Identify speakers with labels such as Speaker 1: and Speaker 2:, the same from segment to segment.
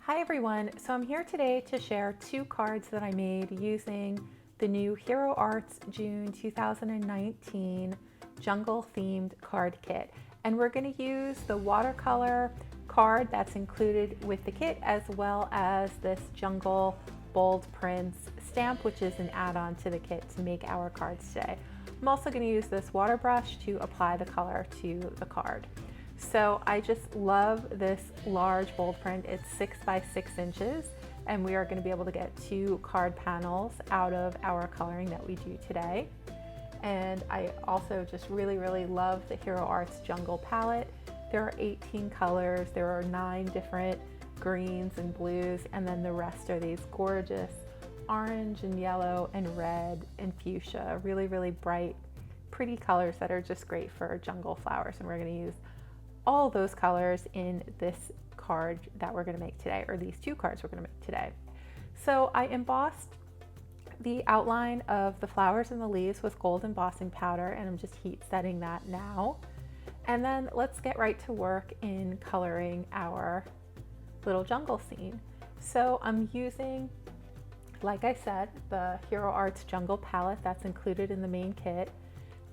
Speaker 1: Hi everyone, so I'm here today to share two cards that I made using the new Hero Arts June 2019 jungle themed card kit. And we're going to use the watercolor card that's included with the kit, as well as this jungle bold prints stamp, which is an add-on to the kit to make our cards today. I'm also going to use this water brush to apply the color to the card. So I just love this large bold print. It's 6 by 6 inches, and we are going to be able to get 2 card panels out of our coloring that we do today. And I also just really love the Hero Arts Jungle palette. There are 18 colors, there are 9 different greens and blues, and then the rest are these gorgeous orange and yellow and red and fuchsia, really bright, pretty colors that are just great for jungle flowers. And we're going to use all those colors in this card that we're going to make today, or these 2 cards we're going to make today. So I embossed the outline of the flowers and the leaves with gold embossing powder, and I'm just heat setting that now. And then let's get right to work in coloring our little jungle scene. So I'm using, like I said, the Hero Arts Jungle palette that's included in the main kit.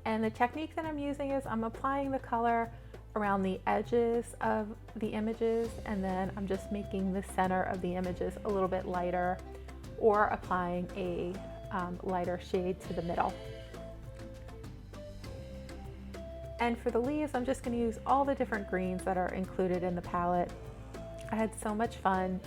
Speaker 1: And the technique that I'm using is I'm applying the color around the edges of the images, and then I'm just making the center of the images a little bit lighter, or applying a lighter shade to the middle. And for the leaves, I'm just going to use all the different greens that are included in the palette. I had so much fun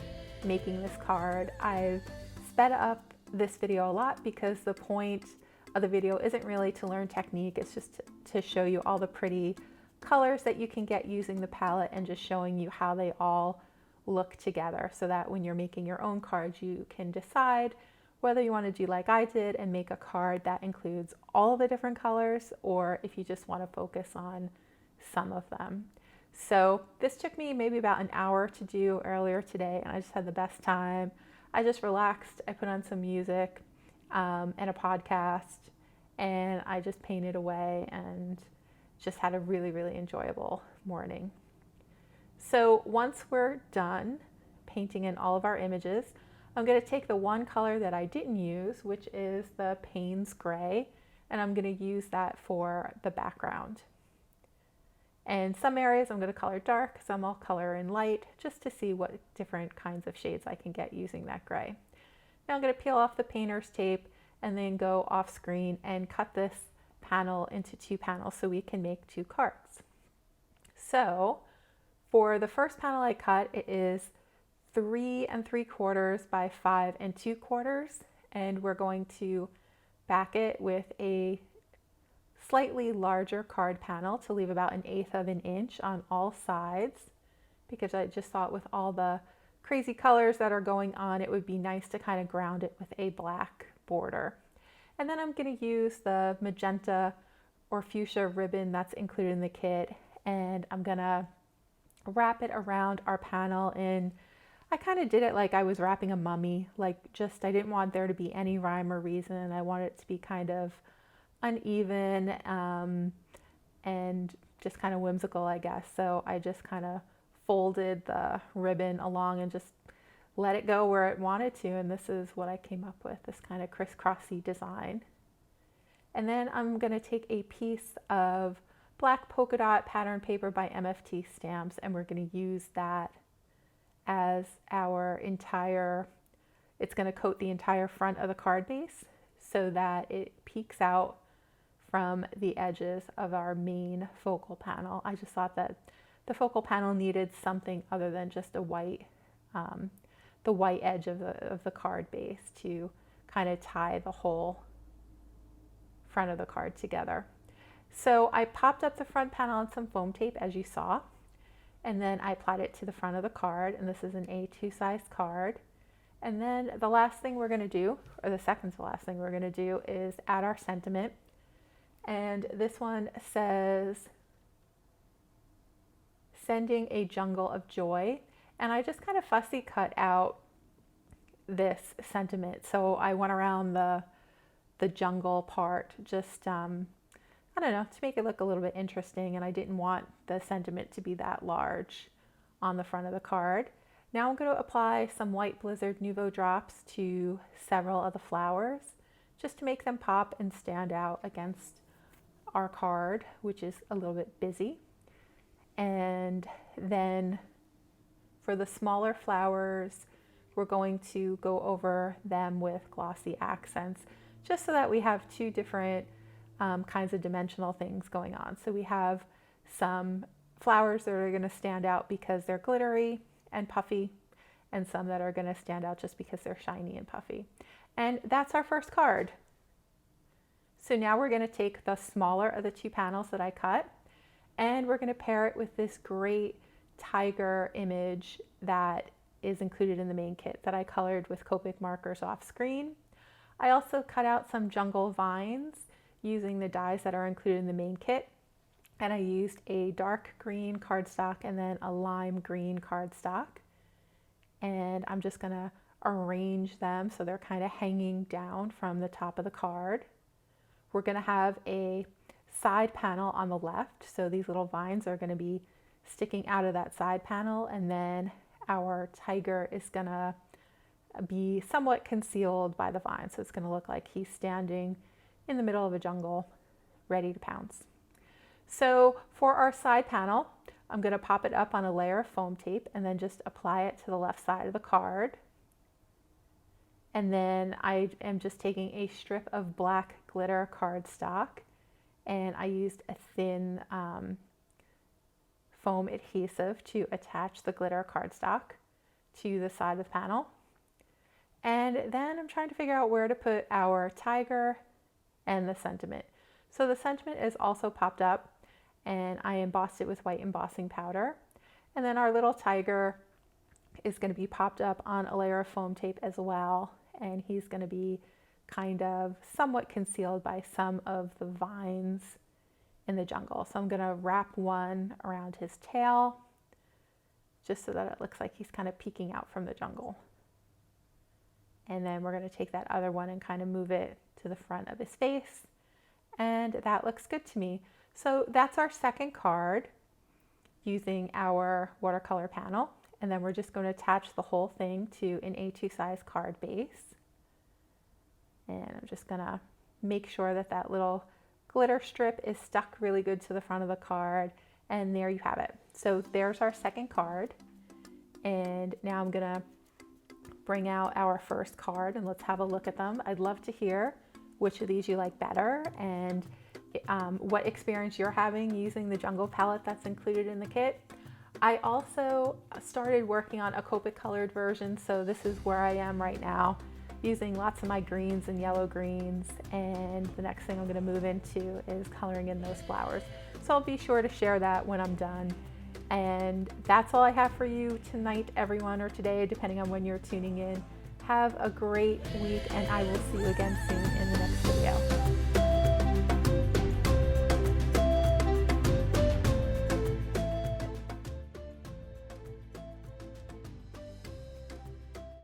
Speaker 1: making this card. I've sped up this video a lot because the point of the video isn't really to learn technique, it's just to show you all the pretty colors that you can get using the palette, and just showing you how they all look together, so that when you're making your own cards, you can decide whether you want to do like I did and make a card that includes all the different colors, or if you just want to focus on some of them. So this took me maybe about an hour to do earlier today, and I just had the best time. I just relaxed. I put on some music and a podcast, and I just painted away and just had a really enjoyable morning. So once we're done painting in all of our images, I'm going to take the one color that I didn't use, which is the Payne's Gray, and I'm going to use that for the background. And some areas I'm going to color dark, some I'll color in light, just to see what different kinds of shades I can get using that gray. Now I'm going to peel off the painter's tape and then go off screen and cut this panel into 2 panels so we can make 2 cards. So for the first panel I cut, it is 3 3/4 by 5 2/4, and we're going to back it with a slightly larger card panel to leave about 1/8 of an inch on all sides, because I just thought with all the crazy colors that are going on, it would be nice to kind of ground it with a black border. And then I'm going to use the magenta or fuchsia ribbon that's included in the kit, and I'm going to wrap it around our panel. And I kind of did it like I was wrapping a mummy, like just I didn't want there to be any rhyme or reason. I wanted it to be kind of uneven and just kind of whimsical, I guess. So I just kind of folded the ribbon along and just let it go where it wanted to, and this is what I came up with, this kind of crisscrossy design. And then I'm going to take a piece of black polka dot pattern paper by MFT Stamps, and we're going to use that as our entire, it's going to coat the entire front of the card base so that it peeks out from the edges of our main focal panel. I just thought that the focal panel needed something other than just a white the white edge of the card base to kind of tie the whole front of the card together. So I popped up the front panel on some foam tape, as you saw, and then I applied it to the front of the card, and this is an A2 size card. And then the last thing we're going to do, or the second to last thing we're going to do, is add our sentiment. And this one says, "Sending a jungle of joy." And I just kind of fussy cut out this sentiment. So I went around the jungle part, just, I don't know, to make it look a little bit interesting. And I didn't want the sentiment to be that large on the front of the card. Now I'm going to apply some White Blizzard Nuvo drops to several of the flowers just to make them pop and stand out against our card, which is a little bit busy. And then for the smaller flowers, we're going to go over them with glossy accents, just so that we have two different kinds of dimensional things going on. So we have some flowers that are going to stand out because they're glittery and puffy, and some that are going to stand out just because they're shiny and puffy. And that's our first card. So now we're going to take the smaller of the two panels that I cut, and we're going to pair it with this great tiger image that is included in the main kit that I colored with Copic markers off screen. I also cut out some jungle vines using the dies that are included in the main kit, and I used a dark green cardstock and then a lime green cardstock, and I'm just going to arrange them so they're kind of hanging down from the top of the card. We're going to have a side panel on the left, so these little vines are going to be sticking out of that side panel, and then our tiger is going to be somewhat concealed by the vine, so it's going to look like he's standing in the middle of a jungle ready to pounce. So for our side panel, I'm going to pop it up on a layer of foam tape and then just apply it to the left side of the card. And then I am just taking a strip of black glitter cardstock, and I used a thin foam adhesive to attach the glitter cardstock to the side of the panel. And then I'm trying to figure out where to put our tiger and the sentiment. So the sentiment is also popped up, and I embossed it with white embossing powder. And then our little tiger is going to be popped up on a layer of foam tape as well, and he's going to be kind of somewhat concealed by some of the vines in the jungle. So I'm going to wrap one around his tail just so that it looks like he's kind of peeking out from the jungle. And then we're going to take that other one and kind of move it to the front of his face. And that looks good to me. So that's our second card using our watercolor panel. And then we're just going to attach the whole thing to an A2 size card base. And I'm just going to make sure that that little glitter strip is stuck really good to the front of the card. And there you have it. So there's our second card. And now I'm going to bring out our first card and let's have a look at them. I'd love to hear which of these you like better and what experience you're having using the jungle palette that's included in the kit. I also started working on a Copic colored version, so this is where I am right now, using lots of my greens and yellow greens, and the next thing I'm going to move into is coloring in those flowers. So I'll be sure to share that when I'm done. And that's all I have for you tonight, everyone, or today, depending on when you're tuning in. Have a great week, and I will see you again soon in the next video.